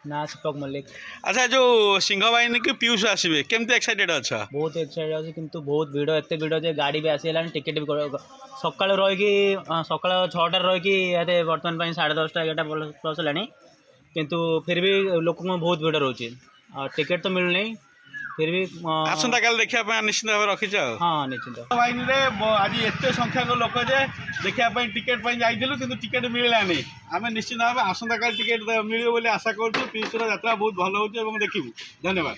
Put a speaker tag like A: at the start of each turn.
A: ना दीपक मल्लिक।
B: अच्छा जो सिंह बाहिनी की पीयूष आसवे केमती एक्साइटेड अच्छा?
A: बहुत एक्साइटेड अच्छे किंतु बहुत भिड़ एत भिड़ जे गाड़ी भी आसीगला टिकेट भी सका रही सका 6टार रही बर्तमान 10:30 11टा प्लस है किंतु फिर भी लोक बहुत भिड़ रोचे टिकेट तो मिलूनी फिर भी
B: आसंता काल देखा निश्चित भाव रखीच।
A: हाँ निश्चित
B: बाहिनी आज एत संख्यक लोक जे देखा टिकेट जाइलु कि टिकेट मिललानी आम निश्चित भाव आसंता काल टिकेट मिले आशा करूँ। पीयूषर यात्रा बहुत भल हो देखू। धन्यवाद।